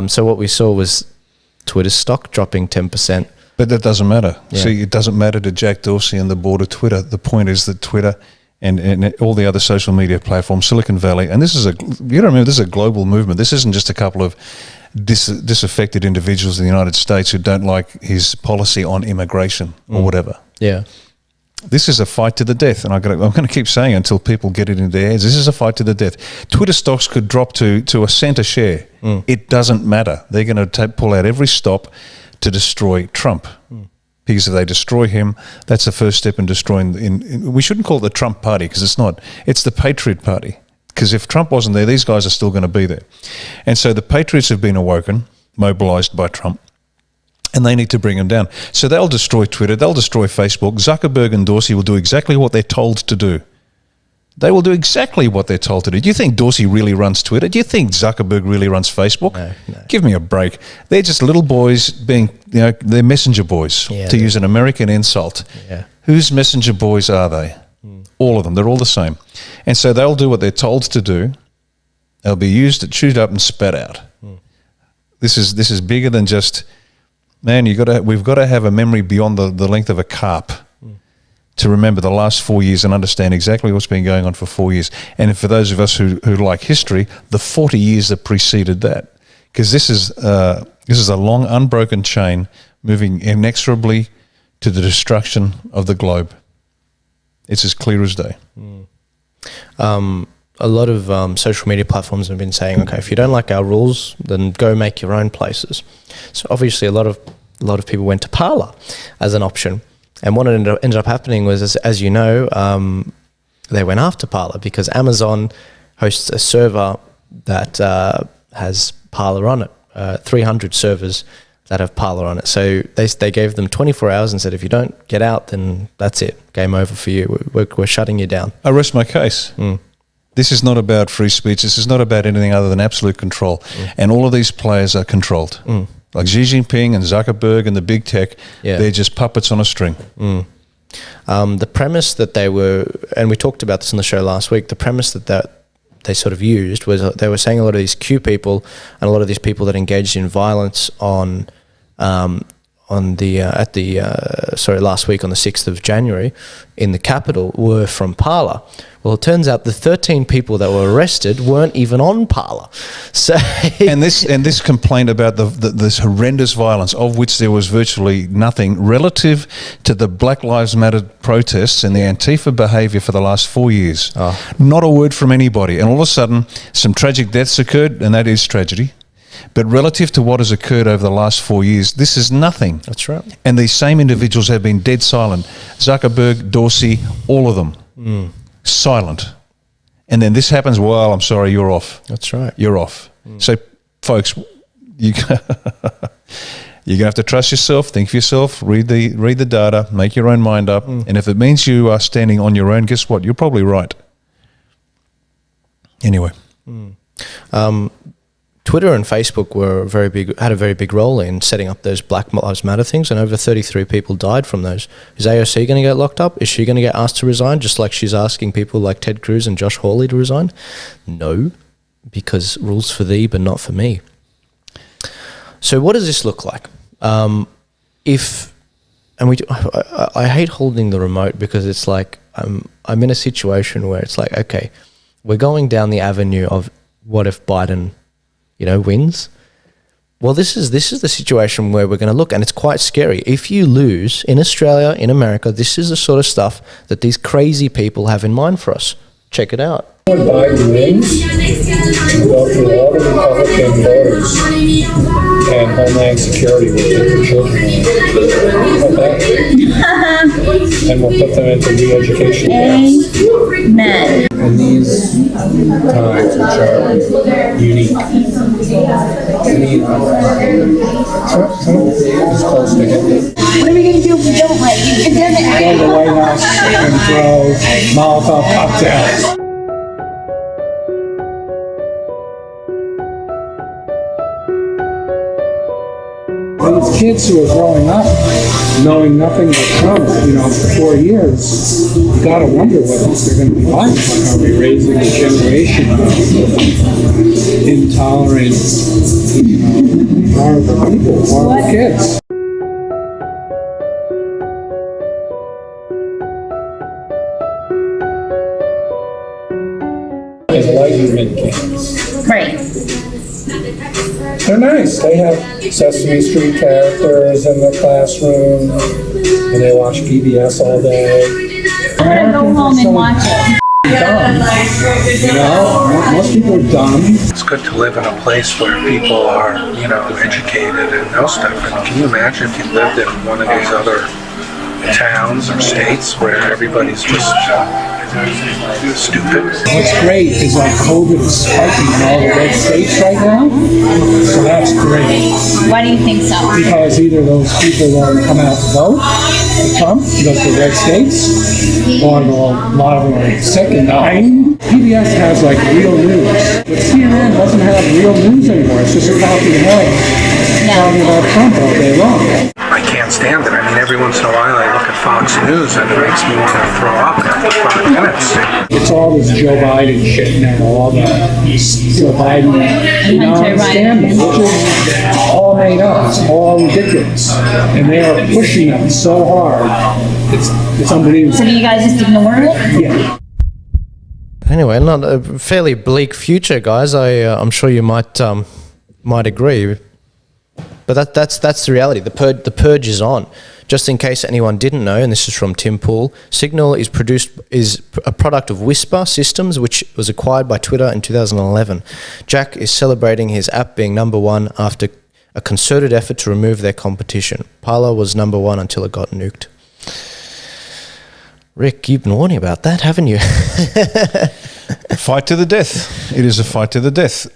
So what we saw was Twitter's stock dropping 10%. But that doesn't matter. Yeah. See, it doesn't matter to Jack Dorsey and the board of Twitter. The point is that Twitter and all the other social media platforms, Silicon Valley, and this is you got to remember, this is a global movement. This isn't just a couple of disaffected individuals in the United States who don't like his policy on immigration or whatever. Yeah. This is a fight to the death, and I'm going to keep saying it until people get it in their heads. This is a fight to the death. Twitter stocks could drop to a cent a share. It doesn't matter. They're going to pull out every stop to destroy Trump. Because if they destroy him, that's the first step in destroying. We shouldn't call it the Trump Party, because it's not. It's the Patriot Party. Because if Trump wasn't there, these guys are still going to be there. And so the Patriots have been awoken, mobilized by Trump, and they need to bring him down. So they'll destroy Twitter, they'll destroy Facebook. Zuckerberg and Dorsey will do exactly what they're told to do. They will do exactly what they're told to do. Do you think Dorsey really runs Twitter? Do you think Zuckerberg really runs Facebook? No. Give me a break. They're just little boys being, they're messenger boys, to use an American insult. Yeah. Whose messenger boys are they? All of them. They're all the same. And so they'll do what they're told to do. They'll be used, chewed up and spat out. This is bigger than just, man, we've got to have a memory beyond the length of a carp to remember the last 4 years and understand exactly what's been going on for 4 years. And for those of us who like history, the 40 years that preceded that. Because this is a long, unbroken chain moving inexorably to the destruction of the globe. It's as clear as day. A lot of social media platforms have been saying, okay, if you don't like our rules, then go make your own places. So obviously a lot of people went to Parler as an option. And what ended up happening was, as you know, they went after Parler because Amazon hosts a server that has Parler on it, 300 servers that have Parler on it. So they gave them 24 hours and said, if you don't get out, then that's it. Game over for you. We're shutting you down. I rest my case. This is not about free speech. This is not about anything other than absolute control. And all of these players are controlled. Like Xi Jinping and Zuckerberg and the big tech, they're just puppets on a string. The premise that they were, and we talked about this on the show last week, the premise that they sort of used was they were saying a lot of these Q people and a lot of these people that engaged in violence last week on the 6th of January in the Capitol were from Parler. Well, it turns out the 13 people that were arrested weren't even on Parler. So and this complaint about this horrendous violence, of which there was virtually nothing relative to the Black Lives Matter protests and the Antifa behaviour for the last 4 years. Not a word from anybody. And all of a sudden, some tragic deaths occurred, and that is tragedy. But relative to what has occurred over the last 4 years, this is nothing. That's right. And these same individuals have been dead silent. Zuckerberg, Dorsey, all of them. Silent. And then this happens, well, I'm sorry, you're off. That's right. You're off. So, folks, you're going to have to trust yourself, think for yourself, read the data, make your own mind up. And if it means you are standing on your own, guess what? You're probably right. Anyway. Twitter and Facebook had a very big role in setting up those Black Lives Matter things, and over 33 people died from those. Is AOC going to get locked up? Is she going to get asked to resign, just like she's asking people like Ted Cruz and Josh Hawley to resign? No, because rules for thee, but not for me. So what does this look like? I hate holding the remote because it's like I'm in a situation where it's like, okay, we're going down the avenue of what if Biden wins. Well, this is the situation where we're going to look, and it's quite scary. If you lose in Australia, in America, this is the sort of stuff that these crazy people have in mind for us. Check it out. When Biden wins, we'll go through all the Republican voters, and Homeland Security will take the children away. And we'll put them into re-education camps. Amen. In these times, which are unique, we need as close to him. What are we going to do if we don't like it? Go to the White House and throw Molotov cocktails. These kids who are growing up knowing nothing but Trump, for 4 years, you gotta wonder what they're going to be like. Are we raising a generation of intolerant, horrible people, horrible kids. Enlightenment camps. Right. They're nice. They have Sesame Street characters in the classroom, and they watch PBS all day. I'm gonna go home and watch it. Dumb. You know, most people are dumb. It's good to live in a place where people are, you know, educated and know stuff. And can you imagine if you lived in one of these other towns or states where everybody's just stupid? What's great is like COVID is spiking in all the red states right now, so that's great. Why do you think so? Because either those people won't come out to vote for Trump because the red states, or a lot of them are sick and dying. PBS has like real news, but CNN doesn't have real news anymore. It's just a talking head talking about Trump all day long. I can't stand it. I mean, every once in a while I look at Fox News and it makes me want to throw up after 5 minutes. It's all this Joe Biden shit now, all the Joe Biden scandal, which is all made up. It's all ridiculous. And they are pushing them so hard. It's unbelievable. So do you guys just ignore it? Yeah. Anyway, not a fairly bleak future, guys. I'm sure you might agree. But that's the reality. The purge is on. Just in case anyone didn't know, and this is from Tim Pool, Signal is a product of Whisper Systems, which was acquired by Twitter in 2011. Jack is celebrating his app being number one after a concerted effort to remove their competition. Parler was number one until it got nuked. Rick, you've been warning about that, haven't you? Fight to the death. It is a fight to the death.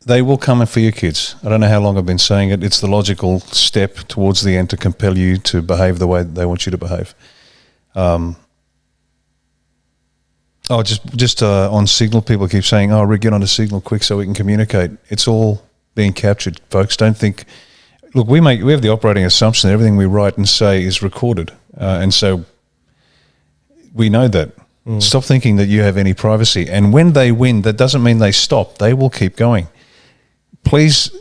They will come in for your kids. I don't know how long I've been saying it. It's the logical step towards the end to compel you to behave the way they want you to behave. Just on Signal, people keep saying, "Oh, Rick, get on a Signal quick so we can communicate." It's all being captured, folks. Don't think. Look, we have the operating assumption that everything we write and say is recorded, and so we know that. Stop thinking that you have any privacy. And when they win, that doesn't mean they stop. They will keep going. Please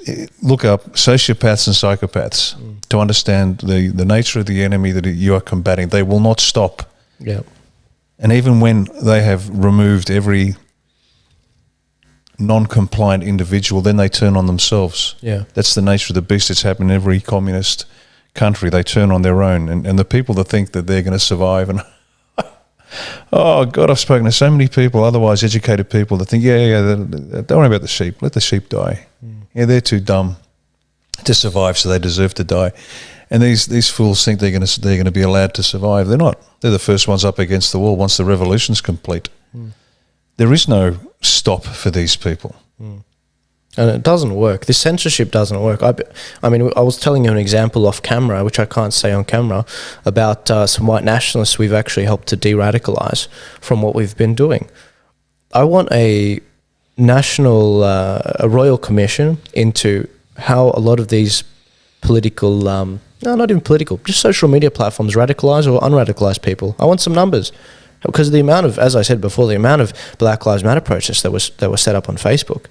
look up sociopaths and psychopaths to understand the nature of the enemy that you are combating. They will not stop. Yeah. And even when they have removed every non-compliant individual, then they turn on themselves. Yeah. That's the nature of the beast. It's happened in every communist country. They turn on their own. And the people that think that they're going to survive and oh, God, I've spoken to so many people, otherwise educated people, that think, don't worry about the sheep. Let the sheep die. Yeah, they're too dumb to survive, so they deserve to die. And these fools think they're going to be allowed to survive. They're not. They're the first ones up against the wall once the revolution's complete. There is no stop for these people. And it doesn't work. This censorship doesn't work. I mean, I was telling you an example off camera, which I can't say on camera, about some white nationalists we've actually helped to de-radicalize from what we've been doing. I want a national, a royal commission into how a lot of these political, no, not even political, just social media platforms radicalize or unradicalize people. I want some numbers. Because the amount of, as I said before, the amount of Black Lives Matter protests that were set up on Facebook,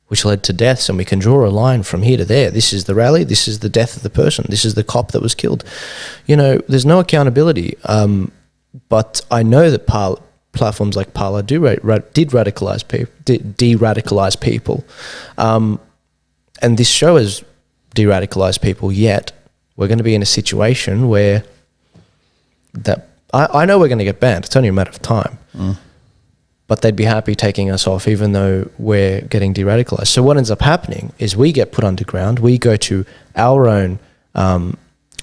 which led to deaths, and we can draw a line from here to there. This is the rally, this is the death of the person, this is the cop that was killed. You know, there's no accountability. But I know that platforms like Parler did de-radicalize people. And this show has de-radicalized people, yet we're going to be in a situation where that I know we're going to get banned. It's only a matter of time. But they'd be happy taking us off even though we're getting de-radicalized. So what ends up happening is we get put underground. We go to our own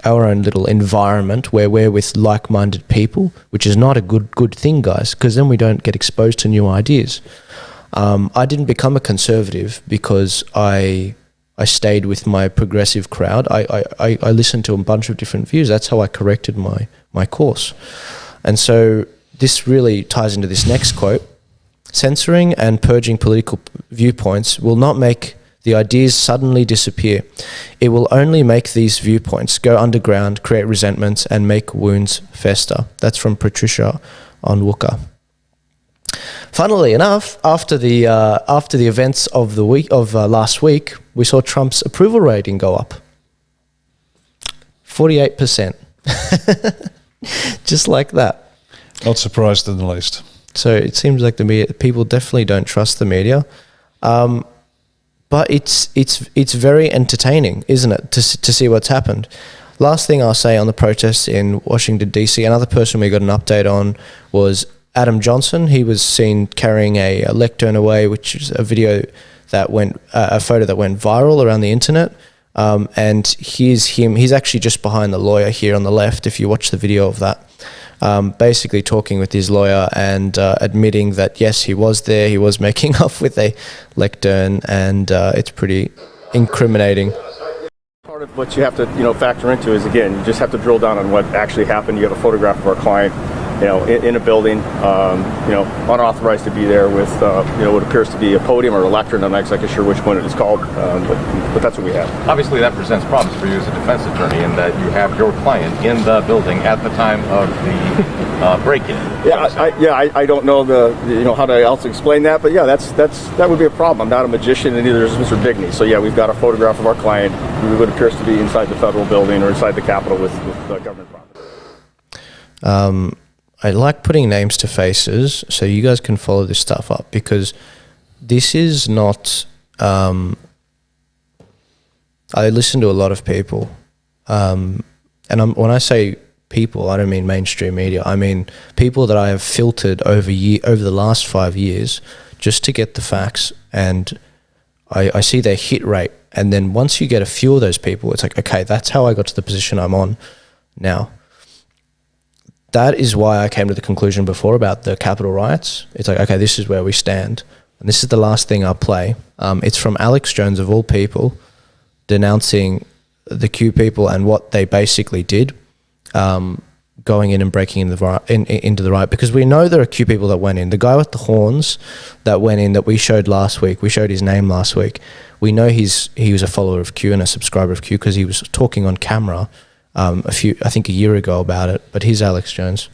little environment where we're with like-minded people, which is not a good thing, guys, because then we don't get exposed to new ideas. I didn't become a conservative because I stayed with my progressive crowd. I listened to a bunch of different views. That's how I corrected my course. And so this really ties into this next quote. Censoring and purging political viewpoints will not make the ideas suddenly disappear. It will only make these viewpoints go underground, create resentments, and make wounds fester. That's from Patricia on Wooka. Funnily enough, after the events of the week of last week, we saw Trump's approval rating go up 48%, just like that. Not surprised in the least. So it seems like the media, people definitely don't trust the media, but it's very entertaining, isn't it, to see what's happened. Last thing I'll say on the protests in Washington DC, another person we got an update on was Adam Johnson. He was seen carrying a lectern away, which is a video that a photo that went viral around the internet. And here's him. He's actually just behind the lawyer here on the left. If you watch the video of that, basically talking with his lawyer and admitting that yes, he was there. He was making off with a lectern, and it's pretty incriminating. Part of what you have to, factor into is, again, you just have to drill down on what actually happened. You have a photograph of our client, in a building, unauthorized to be there with, what appears to be a podium or a lectern. I'm not exactly sure which one it is called, but that's what we have. Obviously, that presents problems for you as a defense attorney in that you have your client in the building at the time of the break-in. I don't know how to else explain that, but yeah, that would be a problem. I'm not a magician, and neither is Mr. Bigney. So yeah, we've got a photograph of our client who appears to be inside the federal building or inside the Capitol with government property. I like putting names to faces so you guys can follow this stuff up, because this is not... I listen to a lot of people, and when I say people, I don't mean mainstream media. I mean people that I have filtered over the last 5 years just to get the facts, and I see their hit rate. And then once you get a few of those people, it's like, okay, that's how I got to the position I'm on now. That is why I came to the conclusion before about the Capitol riots. It's like, okay, this is where we stand. And this is the last thing I'll play. It's from Alex Jones, of all people, denouncing the Q people and what they basically did, going in and breaking into the riot. Because we know there are Q people that went in. The guy with the horns that went in that we showed last week, we showed his name last week. We know he was a follower of Q and a subscriber of Q because he was talking on camera I think a year ago about it, but here's Alex Jones.